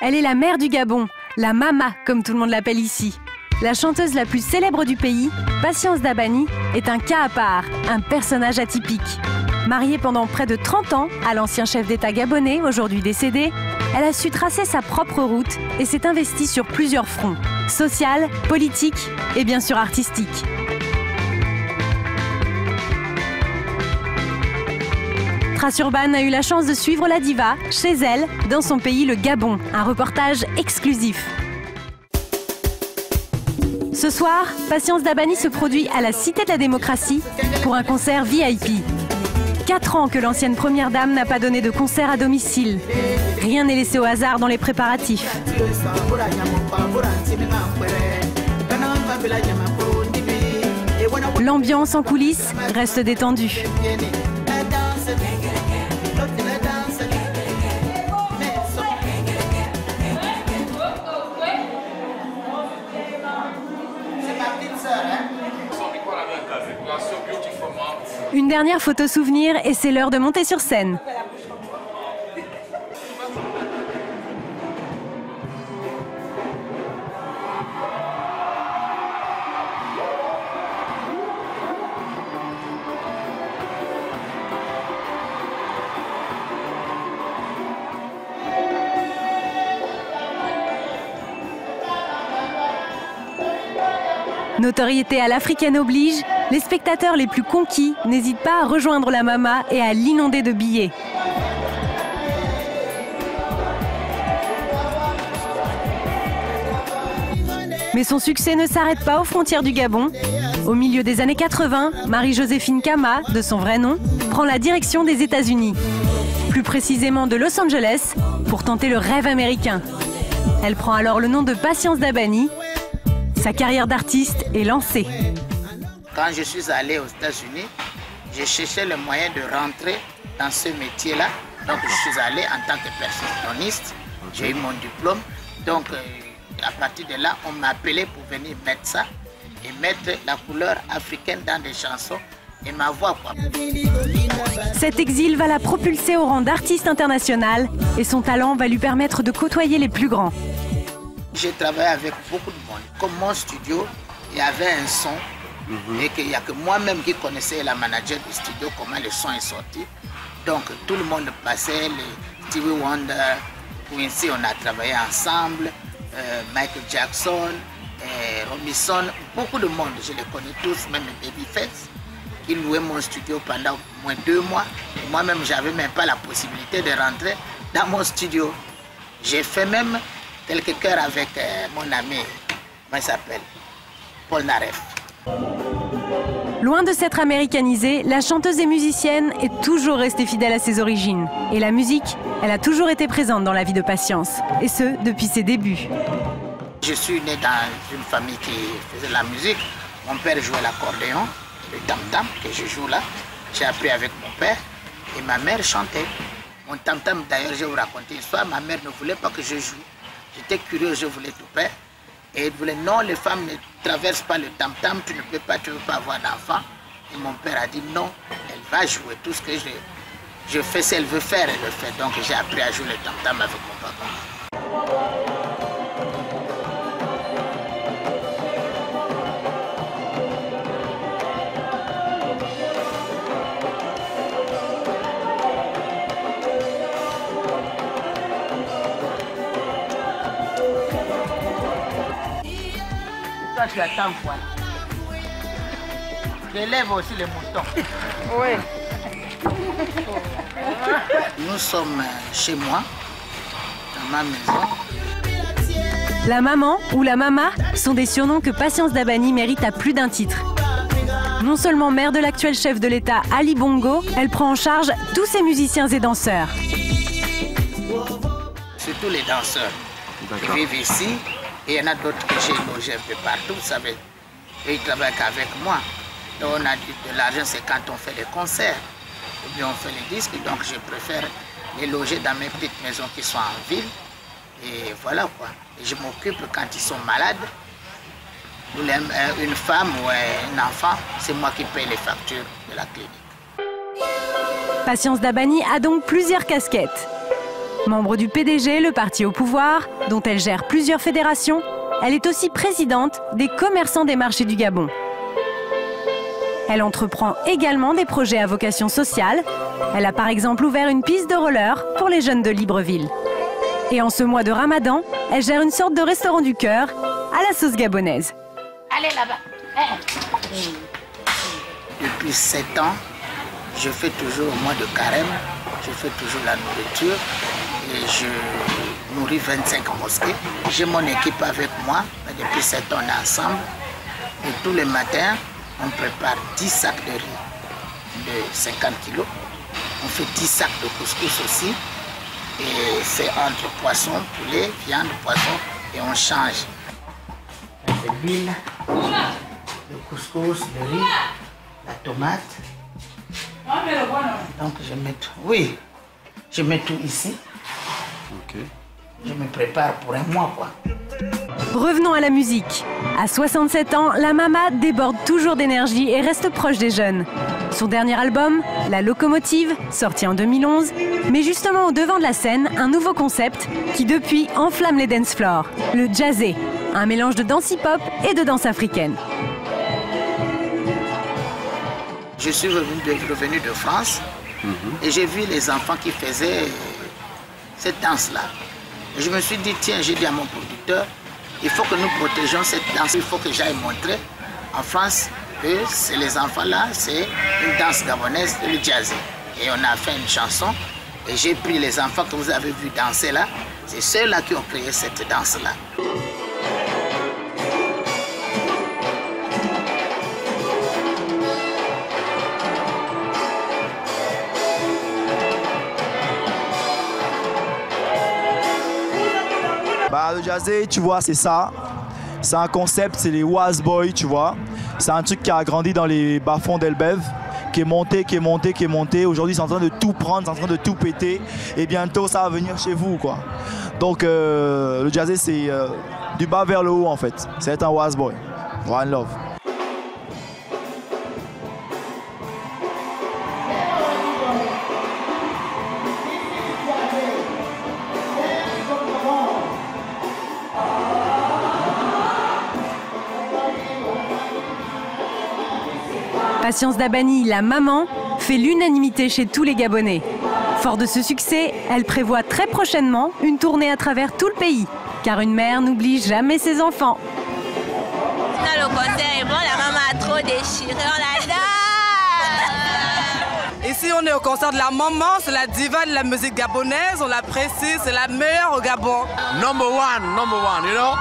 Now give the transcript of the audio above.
Elle est la mère du Gabon, la Mama comme tout le monde l'appelle ici. La chanteuse la plus célèbre du pays, Patience Dabani, est un cas à part, un personnage atypique. Mariée pendant près de 30 ans à l'ancien chef d'État gabonais, aujourd'hui décédé, elle a su tracer sa propre route et s'est investie sur plusieurs fronts, social, politique et bien sûr artistique. Trace Urban a eu la chance de suivre la diva chez elle, dans son pays, le Gabon. Un reportage exclusif. Ce soir, Patience Dabani se produit à la Cité de la Démocratie pour un concert VIP. 4 ans que l'ancienne première dame n'a pas donné de concert à domicile. Rien n'est laissé au hasard dans les préparatifs. L'ambiance en coulisses reste détendue. Une dernière photo souvenir et c'est l'heure de monter sur scène. Notoriété à l'africaine oblige, les spectateurs les plus conquis n'hésitent pas à rejoindre la Mama et à l'inonder de billets. Mais son succès ne s'arrête pas aux frontières du Gabon. Au milieu des années 80, Marie-Joséphine Kama, de son vrai nom, prend la direction des États-Unis. Plus précisément de Los Angeles, pour tenter le rêve américain. Elle prend alors le nom de Patience Dabani. Sa carrière d'artiste est lancée. Quand je suis allé aux États-Unis, j'ai cherché le moyen de rentrer dans ce métier-là. Donc je suis allé en tant que percussionniste, j'ai eu mon diplôme. Donc à partir de là, on m'a appelé pour venir mettre ça et mettre la couleur africaine dans des chansons et ma voix, quoi. Cet exil va la propulser au rang d'artiste international et son talent va lui permettre de côtoyer les plus grands. J'ai travaillé avec beaucoup de monde. Comme mon studio, il y avait un son et qu'il n'y a que moi-même qui connaissais la manager du studio, comment le son est sorti. Donc tout le monde passait, les Stevie Wonder, Quincy, on a travaillé ensemble, Michael Jackson, Robinson, beaucoup de monde, je les connais tous, même Babyface. Ils louaient mon studio pendant au moins 2 mois. Moi-même, je n'avais même pas la possibilité de rentrer dans mon studio. J'ai fait même quelques chœurs avec mon ami, comment il s'appelle, Paul Naref. Loin de s'être américanisée, la chanteuse et musicienne est toujours restée fidèle à ses origines. Et la musique, elle a toujours été présente dans la vie de Patience, et ce, depuis ses débuts. Je suis né dans une famille qui faisait la musique. Mon père jouait l'accordéon, le tam-tam que je joue là. J'ai appris avec mon père et ma mère chantait. Mon tam-tam, d'ailleurs, je vais vous raconter une histoire, ma mère ne voulait pas que je joue. J'étais curieux, je voulais tout faire. Et elle voulait, non, les femmes ne traversent pas le tam-tam, tu ne peux pas, tu ne veux pas avoir d'enfant. Et mon père a dit non, elle va jouer. Tout ce que je fais, si elle veut faire, elle le fait. Donc j'ai appris à jouer le tam-tam avec mon papa. Tu attends quoi? J'élève aussi les moutons. Oui. Nous sommes chez moi, dans ma maison. La maman ou la Mama sont des surnoms que Patience Dabani mérite à plus d'un titre. Non seulement mère de l'actuel chef de l'État Ali Bongo, elle prend en charge tous ses musiciens et danseurs. Surtout les danseurs qui vivent ici. Et il y en a d'autres que j'ai logés un peu partout, vous savez. Et ils travaillent qu'avec moi. Donc on a dit de l'argent, c'est quand on fait les concerts. Ou bien on fait les disques. Donc je préfère les loger dans mes petites maisons qui sont en ville. Et voilà quoi. Et je m'occupe quand ils sont malades. Une femme ou un enfant, c'est moi qui paye les factures de la clinique. Patience Dabani a donc plusieurs casquettes. Membre du PDG, le parti au pouvoir, dont elle gère plusieurs fédérations, elle est aussi présidente des commerçants des marchés du Gabon. Elle entreprend également des projets à vocation sociale. Elle a par exemple ouvert une piste de roller pour les jeunes de Libreville. Et en ce mois de Ramadan, elle gère une sorte de restaurant du cœur à la sauce gabonaise. Allez là-bas. Depuis 7 ans, je fais toujours au mois de carême, je fais toujours la nourriture et je nourris 25 mosquées. J'ai mon équipe avec moi, mais depuis 7 ans on est ensemble. Et tous les matins, on prépare 10 sacs de riz de 50 kilos. On fait 10 sacs de couscous aussi. Et c'est entre poisson, poulet, viande, poisson et on change. L'huile, le couscous, le riz, la tomate. Donc je mets tout. Oui, je mets tout ici. Okay. Je me prépare pour un mois, quoi. Revenons à la musique. À 67 ans, la Mama déborde toujours d'énergie et reste proche des jeunes. Son dernier album, La Locomotive, sorti en 2011, met justement au devant de la scène un nouveau concept qui depuis enflamme les dance floors, le jazzé, un mélange de danse hip-hop et de danse africaine. Je suis revenu de France et j'ai vu les enfants qui faisaient cette danse-là. Et je me suis dit, tiens, j'ai dit à mon producteur, il faut que nous protégeons cette danse. Il faut que j'aille montrer en France que les enfants-là, c'est une danse gabonaise, le jazz. Et on a fait une chanson et j'ai pris les enfants que vous avez vus danser là. C'est ceux-là qui ont créé cette danse-là. Bah, le jazzé, tu vois, c'est ça. C'est un concept, c'est les Was Boys, tu vois. C'est un truc qui a grandi dans les bas-fonds d'Elbev, qui est monté, qui est monté, qui est monté. Aujourd'hui, c'est en train de tout prendre, c'est en train de tout péter. Et bientôt, ça va venir chez vous, quoi. Donc, le jazzé, c'est du bas vers le haut, en fait. C'est être un Was Boy. One love. Patience Dabani, la maman, fait l'unanimité chez tous les Gabonais. Fort de ce succès, elle prévoit très prochainement une tournée à travers tout le pays, car une mère n'oublie jamais ses enfants. Le concert est bon, la maman a trop déchiré, on l'adore. Ici, on est au concert de la maman, c'est la diva de la musique gabonaise, on l'apprécie, c'est la meilleure au Gabon. Number one, you know.